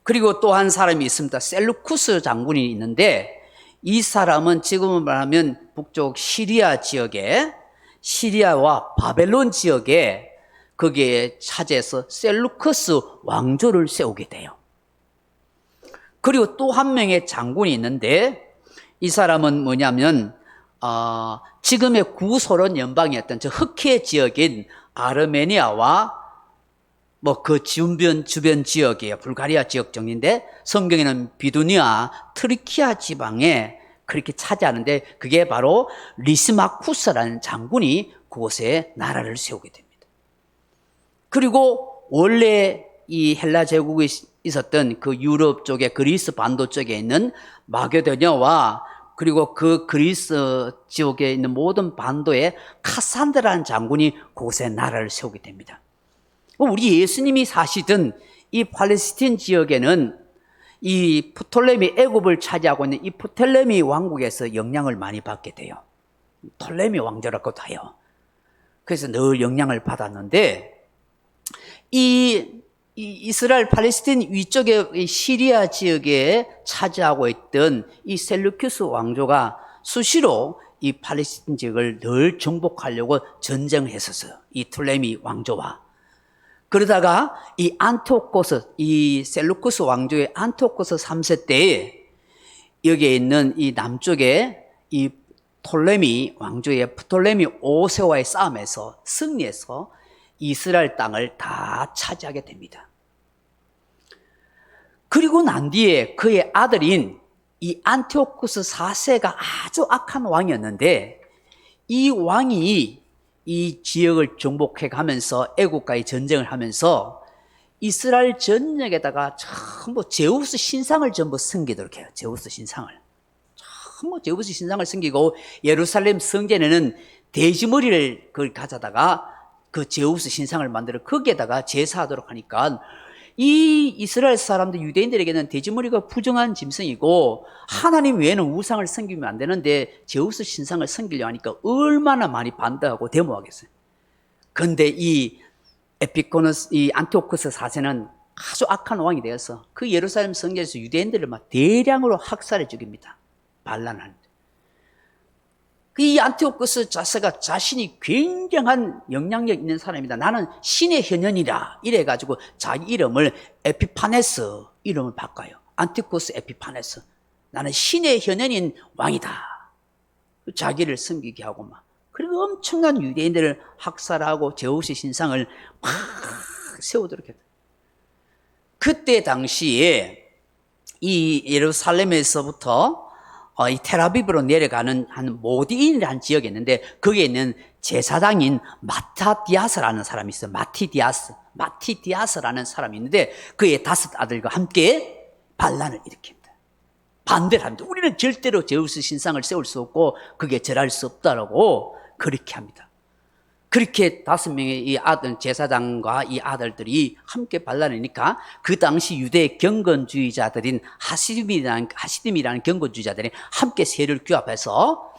그리고 또 한 사람이 있습니다. 셀루쿠스 장군이 있는데 이 사람은 지금은 말하면 북쪽 시리아 지역에, 시리아와 바벨론 지역에 거기에 차지해서 셀루쿠스 왕조를 세우게 돼요. 그리고 또 한 명의 장군이 있는데 이 사람은 뭐냐면 지금의 구소련 연방이었던 저 흑해 지역인 아르메니아와 그 주변 지역이에요. 불가리아 지역 정도인데 성경에는 비두니아, 트리키아 지방에 그렇게 차지하는데 그게 바로 리스마쿠스라는 장군이 그곳에 나라를 세우게 됩니다. 그리고 원래 이 헬라 제국이 있었던 그 유럽 쪽에 그리스 반도 쪽에 있는 마게도냐와 그리고 그 그리스 지역에 있는 모든 반도에 카산드라는 장군이 그곳에 나라를 세우게 됩니다. 우리 예수님이 사시던 이 팔레스틴 지역에는 이 프톨레미 애굽을 차지하고 있는 이 프톨레미 왕국에서 영향을 많이 받게 돼요. 톨레미 왕조라고도 해요. 그래서 늘 영향을 받았는데 이 이스라엘 팔레스틴 위쪽의 시리아 지역에 차지하고 있던 이 셀루큐스 왕조가 수시로 이 팔레스틴 지역을 늘 정복하려고 전쟁했었어요. 이 툴레미 왕조와. 그러다가 이 안티오코스, 이 셀루쿠스 왕조의 안티오코스 3세 때에 여기에 있는 이 남쪽에 이 톨레미 왕조의 프톨레미 5세와의 싸움에서 승리해서 이스라엘 땅을 다 차지하게 됩니다. 그리고 난 뒤에 그의 아들인 이 안티오쿠스 4세가 아주 악한 왕이었는데 이 왕이 이 지역을 정복해 가면서 애국과의 전쟁을 하면서 이스라엘 전역에다가 전부 제우스 신상을 전부 섬기도록 해요. 제우스 신상을. 전부 제우스 신상을 섬기고 예루살렘 성전에는 돼지머리를 그걸 가져다가 그 제우스 신상을 만들어 거기에다가 제사하도록 하니까 이 이스라엘 사람들 유대인들에게는 돼지머리가 부정한 짐승이고 하나님 외에는 우상을 섬기면 안 되는데 제우스 신상을 섬기려 하니까 얼마나 많이 반대하고 데모하겠어요. 그런데 이 에피코너스, 이 안티오쿠스 4세는 아주 악한 왕이 되어서 그 예루살렘 성전에서 유대인들을 막 대량으로 학살해 죽입니다. 반란하는데. 이 안티오쿠스 자세가 자신이 굉장한 영향력 있는 사람이다. 나는 신의 현현이라 이래가지고 자기 이름을 에피파네스 이름을 바꿔요. 안티오쿠스 에피파네스. 나는 신의 현현인 왕이다. 자기를 섬기게 하고 막. 그리고 엄청난 유대인들을 학살하고 제우스 신상을 막 세우도록 했다. 그때 당시에 이 예루살렘에서부터 이 텔아비브로 내려가는 한 모디인이라는 지역이 있는데 거기에 있는 제사장인 마타디아스라는 사람이 있어요. 마티디아스라는 사람이 있는데 그의 5 아들과 함께 반란을 일으킵니다. 반대를 합니다. 우리는 절대로 제우스 신상을 세울 수 없고 그게 절할 수 없다라고 그렇게 합니다. 그렇게 5명의 이 아들 제사장과 이 아들들이 함께 반란하니까 그 당시 유대 경건주의자들인 하시딤이라는 경건주의자들이 함께 세력을 규합해서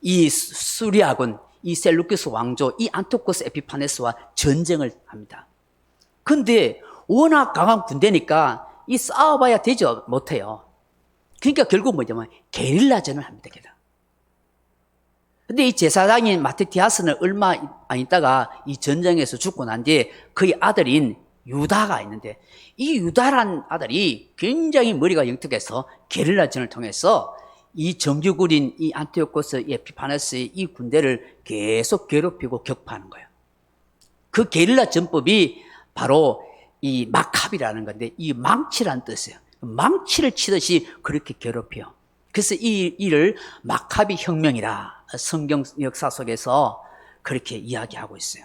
이 수리아군, 이 셀루키스 왕조, 이 안티오코스 에피파네스와 전쟁을 합니다. 근데 워낙 강한 군대니까 이 싸워봐야 되지 못해요. 그러니까 결국 뭐냐면 게릴라전을 합니다. 근데 이 제사장인 마티디아스는 얼마 안 있다가 이 전쟁에서 죽고 난 뒤에 그의 아들인 유다가 있는데 이 유다란 아들이 굉장히 머리가 영특해서 게릴라전을 통해서 이 정규군인 이 안티오코스 에피파네스의 이 군대를 계속 괴롭히고 격파하는 거예요. 그 게릴라 전법이 바로 이 마캅이라는 건데 이 망치란 뜻이에요. 망치를 치듯이 그렇게 괴롭혀요. 그래서 이 일을 마카비 혁명이라 성경 역사 속에서 그렇게 이야기하고 있어요.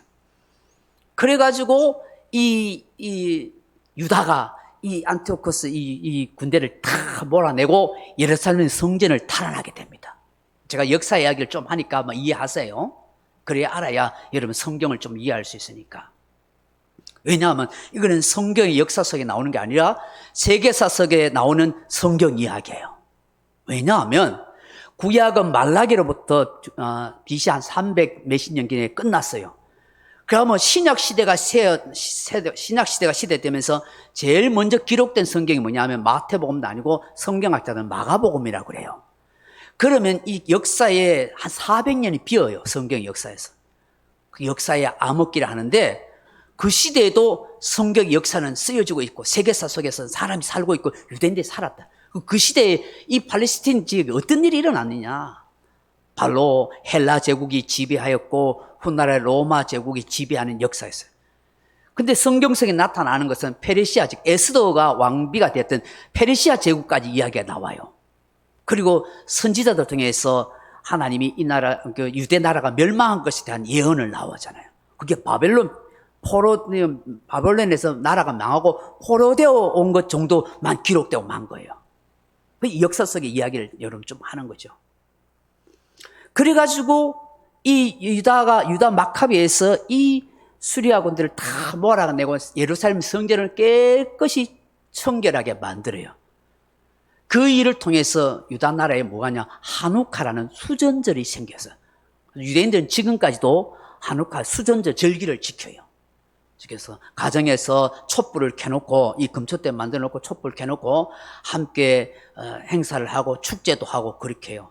그래가지고 이 유다가 이 안티오코스 이 군대를 다 몰아내고 예루살렘 성전을 탈환하게 됩니다. 제가 역사 이야기를 좀 하니까 뭐 이해하세요. 그래야 알아야 여러분 성경을 좀 이해할 수 있으니까. 왜냐하면 이거는 성경의 역사 속에 나오는 게 아니라 세계사 속에 나오는 성경 이야기예요. 왜냐하면 구약은 말라기로부터 BC 한 300 몇십 년 전에 끝났어요. 그러면 신약 시대가 시대되면서 제일 먼저 기록된 성경이 뭐냐면 마태복음도 아니고 성경학자들은 마가복음이라고 그래요. 그러면 이 역사에 한 400년이 비어요. 성경 역사에서. 그 역사에 암흑기를 하는데 그 시대에도 성경 역사는 쓰여지고 있고 세계사 속에서 사람이 살고 있고 유대인들이 살았다. 그 시대에 이 팔레스틴 지역에 어떤 일이 일어났느냐. 바로 헬라 제국이 지배하였고 훗날에 로마 제국이 지배하는 역사였어요. 근데 성경성에 나타나는 것은 페르시아, 즉 에스더가 왕비가 되었던 페르시아 제국까지 이야기가 나와요. 그리고 선지자들 통해서 하나님이 이 나라, 그 유대 나라가 멸망한 것에 대한 예언을 나오잖아요. 그게 바벨론에서 나라가 망하고 포로되어 온 것 정도만 기록되고 만 거예요. 그 역사 속의 이야기를 여러분 좀 하는 거죠. 그래가지고 이 유다 마카비에서 이 수리아군들을 다 몰아내고 예루살렘 성전을 깨끗이 청결하게 만들어요. 그 일을 통해서 유다 나라에 뭐가냐 하누카라는 수전절이 생겨서 유대인들은 지금까지도 하누카 수전절 절기를 지켜요. 그래서 가정에서 촛불을 켜놓고 이 금초대 만들어놓고 촛불 켜놓고 함께 행사를 하고 축제도 하고 그렇게 해요.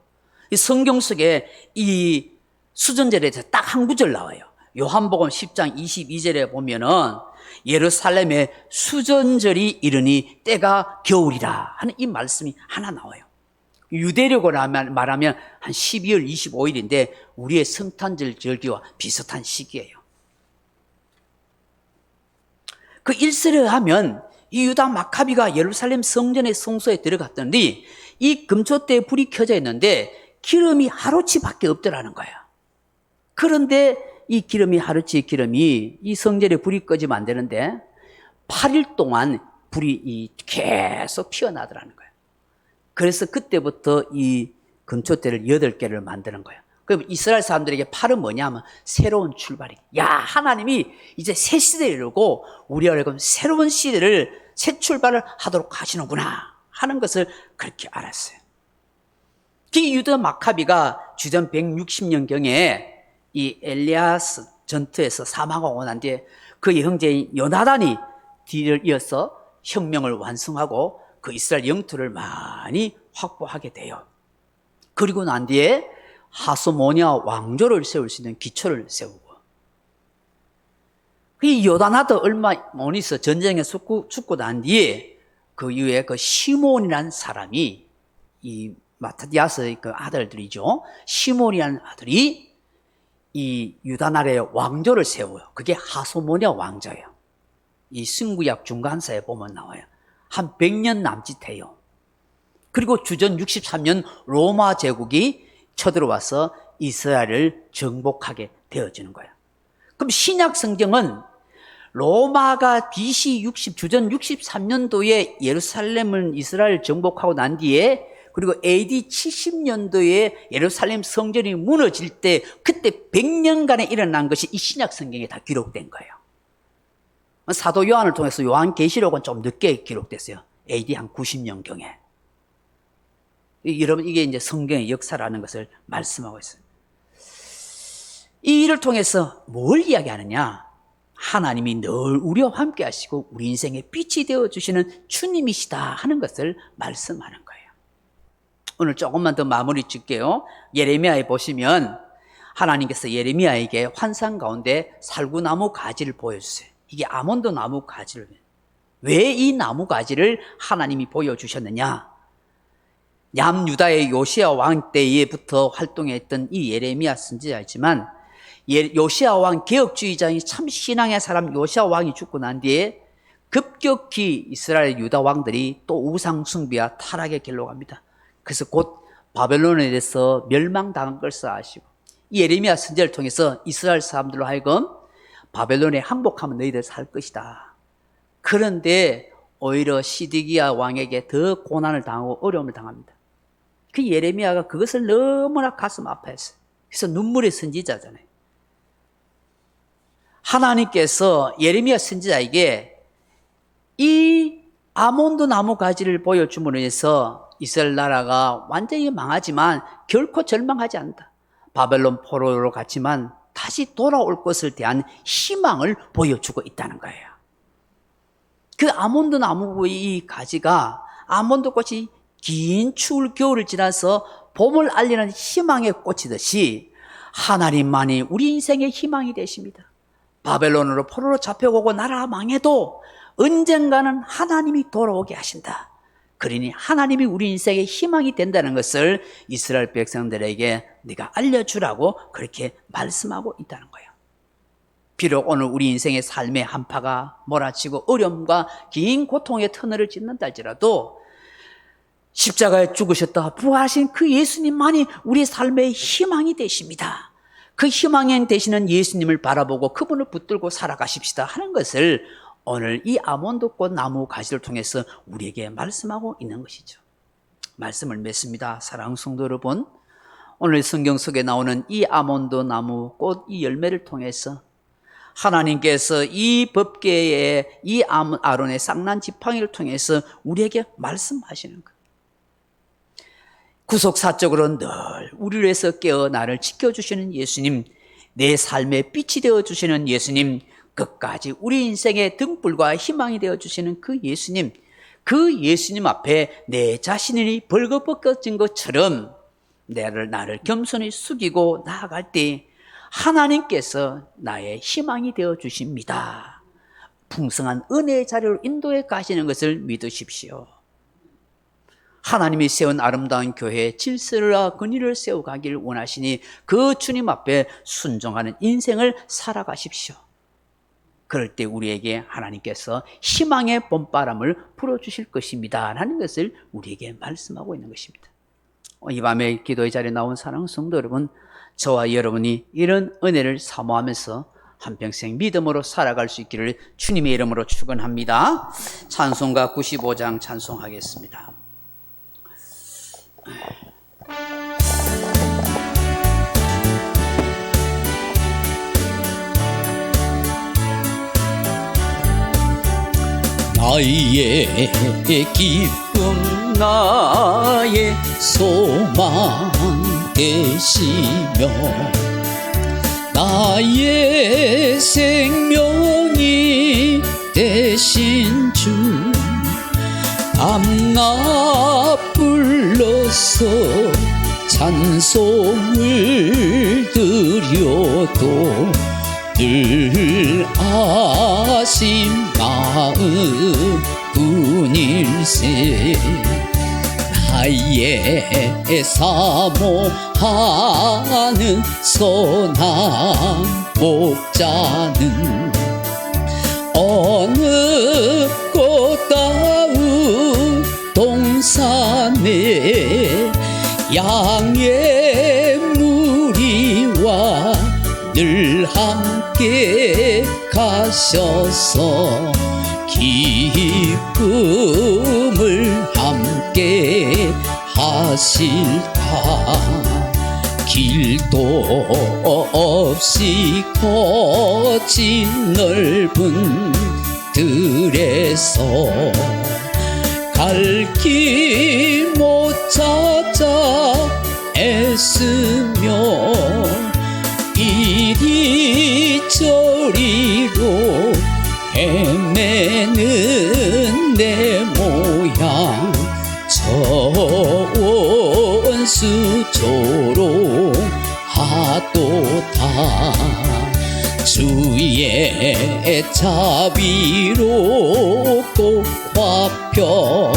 이 성경 속에 이 수전절에 딱 한 구절 나와요. 요한복음 10장 22절에 보면은 예루살렘에 수전절이 이르니 때가 겨울이라 하는 이 말씀이 하나 나와요. 유대력으로 말하면 한 12월 25일인데 우리의 성탄절 절기와 비슷한 시기예요. 그 일세를 하면 이 유다 마카비가 예루살렘 성전의 성소에 들어갔더니 이 금초대에 불이 켜져 있는데 기름이 하루치밖에 없더라는 거예요. 그런데 이 기름이 이 성전에 불이 꺼지면 안 되는데 8일 동안 불이 계속 피어나더라는 거예요. 그래서 그때부터 이 금초대를 8개를 만드는 거예요. 그럼 이스라엘 사람들에게 8은 뭐냐면 새로운 출발이. 야, 하나님이 이제 새 시대를 이루고 우리가 그럼 새로운 시대를 새 출발을 하도록 하시는구나 하는 것을 그렇게 알았어요. 이 유다 마카비가 주전 160년경에 이 엘리야스 전투에서 사망하고 난 뒤에 그의 형제인 요나단이 뒤를 이어서 혁명을 완성하고 그 이스라엘 영토를 많이 확보하게 돼요. 그리고 난 뒤에 하소모니아 왕조를 세울 수 있는 기초를 세우고, 이 요다나도 얼마 못 있어 전쟁에 죽고 난 뒤에 그 이후에 그 시몬이라는 사람이 이 마타디아스의 그 아들들이죠. 시몬이라는 아들이 이 유다 나라의 왕조를 세워요. 그게 하소모니아 왕조예요. 이 신구약 중간사에 보면 나와요. 한 100년 남짓해요. 그리고 주전 63년 로마 제국이 쳐들어와서 이스라엘을 정복하게 되어지는 거예요. 그럼 신약 성경은 로마가 주전 63년도에 예루살렘을 이스라엘 정복하고 난 뒤에 그리고 AD 70년도에 예루살렘 성전이 무너질 때 그때 100년간에 일어난 것이 이 신약 성경에 다 기록된 거예요. 사도 요한을 통해서 요한계시록은 좀 늦게 기록됐어요. AD 한 90년경에. 여러분, 이게 이제 성경의 역사라는 것을 말씀하고 있어요. 이 일을 통해서 뭘 이야기하느냐? 하나님이 늘 우리와 함께 하시고 우리 인생의 빛이 되어주시는 주님이시다 하는 것을 말씀하는 거예요. 오늘 조금만 더 마무리 짓게요. 예레미야에 보시면 하나님께서 예레미야에게 환상 가운데 살구나무 가지를 보여주세요. 이게 아몬드 나무 가지를. 왜 이 나무 가지를 하나님이 보여주셨느냐? 남유다의 요시야 왕 때부터 활동했던 이 예레미야 선지자이지만 요시야 왕 개혁주의자인 참 신앙의 사람 요시야 왕이 죽고 난 뒤에 급격히 이스라엘 유다 왕들이 또 우상 숭배와 타락의 길로 갑니다. 그래서 곧 바벨론에 대해서 멸망당한 것을 아시고 이 예레미야 선지자를 통해서 이스라엘 사람들로 하여금 바벨론에 항복하면 너희들 살 것이다. 그런데 오히려 시드기야 왕에게 더 고난을 당하고 어려움을 당합니다. 그 예레미야가 그것을 너무나 가슴 아파했어요. 그래서 눈물의 선지자잖아요. 하나님께서 예레미야 선지자에게 이 아몬드 나무 가지를 보여줌으로 해서 이스라엘 나라가 완전히 망하지만 결코 절망하지 않는다. 바벨론 포로로 갔지만 다시 돌아올 것을 대한 희망을 보여주고 있다는 거예요. 그 아몬드 나무의 이 가지가 아몬드 꽃이 긴 추울 겨울을 지나서 봄을 알리는 희망의 꽃이듯이 하나님만이 우리 인생의 희망이 되십니다. 바벨론으로 포로로 잡혀오고 나라 망해도 언젠가는 하나님이 돌아오게 하신다. 그러니 하나님이 우리 인생의 희망이 된다는 것을 이스라엘 백성들에게 네가 알려주라고 그렇게 말씀하고 있다는 거예요. 비록 오늘 우리 인생의 삶의 한파가 몰아치고 어려움과 긴 고통의 터널을 찢는다 할지라도 십자가에 죽으셨다 부활하신 그 예수님만이 우리의 삶의 희망이 되십니다. 그 희망이 되시는 예수님을 바라보고 그분을 붙들고 살아가십시다 하는 것을 오늘 이 아몬드꽃 나무 가지를 통해서 우리에게 말씀하고 있는 것이죠. 말씀을 맺습니다. 사랑하는 성도 여러분, 오늘 성경 속에 나오는 이 아몬드 나무 꽃 이 열매를 통해서 하나님께서 이 법궤에 이 아론의 쌍난 지팡이를 통해서 우리에게 말씀하시는 거예요. 구속사적으로 늘 우리를 위해서 깨어 나를 지켜주시는 예수님, 내 삶의 빛이 되어주시는 예수님, 끝까지 우리 인생의 등불과 희망이 되어주시는 그 예수님 앞에 내 자신이 벌거벗겨진 것처럼 나를 겸손히 숙이고 나아갈 때 하나님께서 나의 희망이 되어 주십니다. 풍성한 은혜의 자리로 인도해 가시는 것을 믿으십시오. 하나님이 세운 아름다운 교회에 질서와 근의를 세워가기를 원하시니 그 주님 앞에 순종하는 인생을 살아가십시오. 그럴 때 우리에게 하나님께서 희망의 봄바람을 불어주실 것입니다 라는 것을 우리에게 말씀하고 있는 것입니다. 이 밤에 기도의 자리에 나온 사랑하는 성도 여러분, 저와 여러분이 이런 은혜를 사모하면서 한평생 믿음으로 살아갈 수 있기를 주님의 이름으로 축원합니다. 찬송가 95장 찬송하겠습니다. 나의 기쁨 나의 소망 되시며 나의 생명이 되신 주 밤낮 불러서 찬송을 드려도 늘 아신 마음 뿐일세 나의 사모하는 선한 목자는 어느 꽃다운 동산에 양의 무리와 늘 함께 가셔서 기쁨을 함께 하실까 길도 없이 거친 넓은 들에서 갈 길 못 찾아 애쓰며 이리저리로 헤매는 내 모양 저원수조로 하도다 주의 자비로 꼭 화평한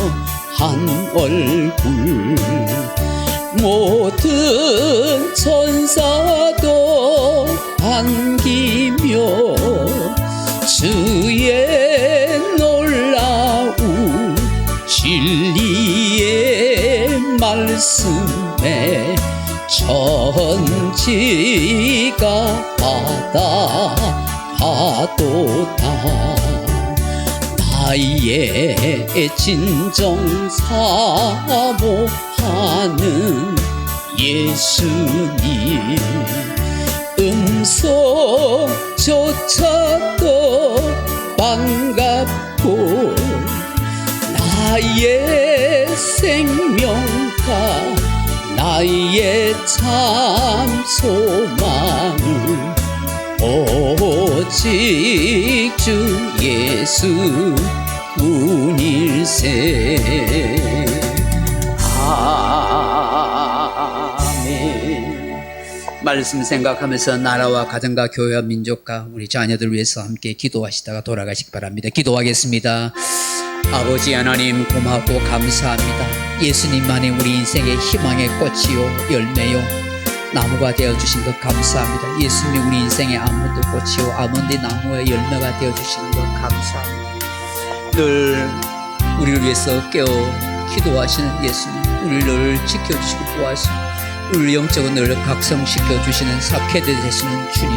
얼굴 모든 천사도 반기며 주의 놀라운 진리의 말씀에 천지가 받아하도다 나의 진정 사모하는 예수님 음성조차도 반갑고 나의 생명과 나의 참 소망은 오직 주 예수 뿐일세 아멘. 말씀 생각하면서 나라와 가정과 교회와 민족과 우리 자녀들 위해서 함께 기도하시다가 돌아가시기 바랍니다. 기도하겠습니다. 아버지 하나님 고맙고 감사합니다. 예수님만이 우리 인생의 희망의 꽃이요 열매요 나무가 되어주신 것 감사합니다. 예수님이 우리 인생의 아몬드 꽃이요 아몬드 나무의 열매가 되어주시는 것 감사합니다. 늘 우리를 위해서 깨어 기도하시는 예수님, 우리를 늘 지켜주시고 보호하시고 우리 영적으로 늘 각성시켜주시는 사케드 되시는 주님,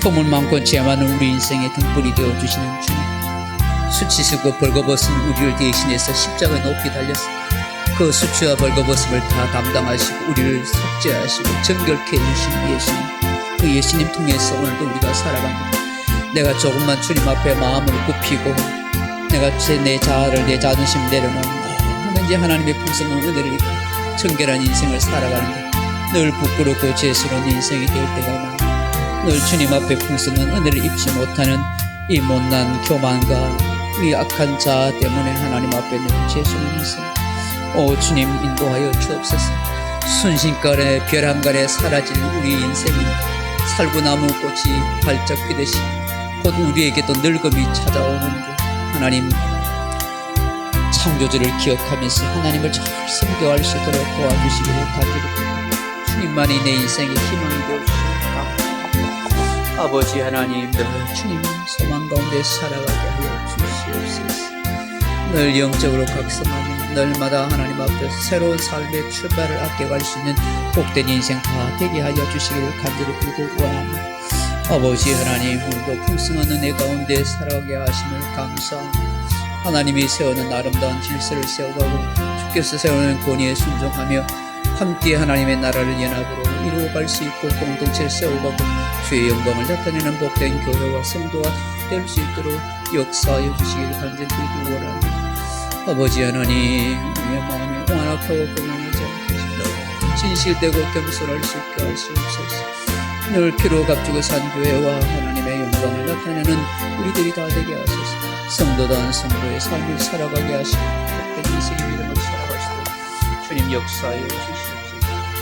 허물 많고 죄 많은 우리 인생의 등불이 되어주시는 주님, 수치스고 벌거벗은 우리를 대신해서 십자가에 높이 달렸습니다. 그 수치와 벌거벗음을 다 담당하시고 우리를 속죄하시고 정결케 해주신 예수님, 그 예수님 통해서 오늘도 우리가 살아갑니다. 내가 조금만 주님 앞에 마음을 굽히고 내가 내 자아를 내 자존심 내려놓고 하나님의 하나님의 풍성한 은혜를 입고 정결한 인생을 살아가는데 늘 부끄럽고 죄스러운 인생이 될 때가 많아 늘 주님 앞에 풍성한 은혜를 입지 못하는 이 못난 교만과 이 악한 자아 때문에 하나님 앞에 늘 죄스러운 인생 오 주님 인도하여 주옵소서. 순식간에 별 한간에 사라질 우리 인생이 살구나무 꽃이 발짝 피듯이 곧 우리에게도 늙음이 찾아오는데 하나님 창조주를 기억하면서 하나님을 잘 섬겨할 수 있도록 도와주시기를 간절히 주님만이 내 인생의 희망이 되어주십니다. 아버지 하나님 늘 주님 소망 가운데 살아가게 하여 주시옵소서. 늘 영적으로 각성하며 날마다 하나님 앞에서 새로운 삶의 출발을 아껴갈 수 있는 복된 인생 다 되게 하여 주시기를 간절히 빌고 원합니다. 아버지 하나님 오늘도 풍성한 은혜 가운데 살아가게 하심을 감사합니다. 하나님이 세우는 아름다운 질서를 세워가고 주께서 세우는 권위에 순종하며 함께 하나님의 나라를 연합으로 이루어갈 수 있고 공동체를 세워가고 주의 영광을 나타내는 복된 교회와 성도가 될 수 있도록 역사하여 주시기를 간절히 빌고 원합니다. 아버지 하나님 우리의 마음이 완악하고 교만하지 않게 하시고 진실되고 겸손할 수 있게 하시옵소서. 늘 피로 값주고 산 교회와 하나님의 영광을 나타내는 우리들이 다 되게 하소서. 성도다운 성도의 삶을 살아가게 하시고 복된 인생의 믿음을 살아가시도록 주님 역사하여 주시옵소서.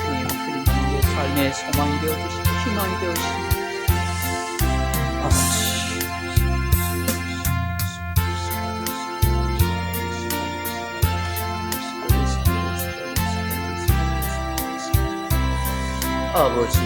주님 우리의 삶의 소망이 되어주시고 희망이 되어주시고 아버지 아버지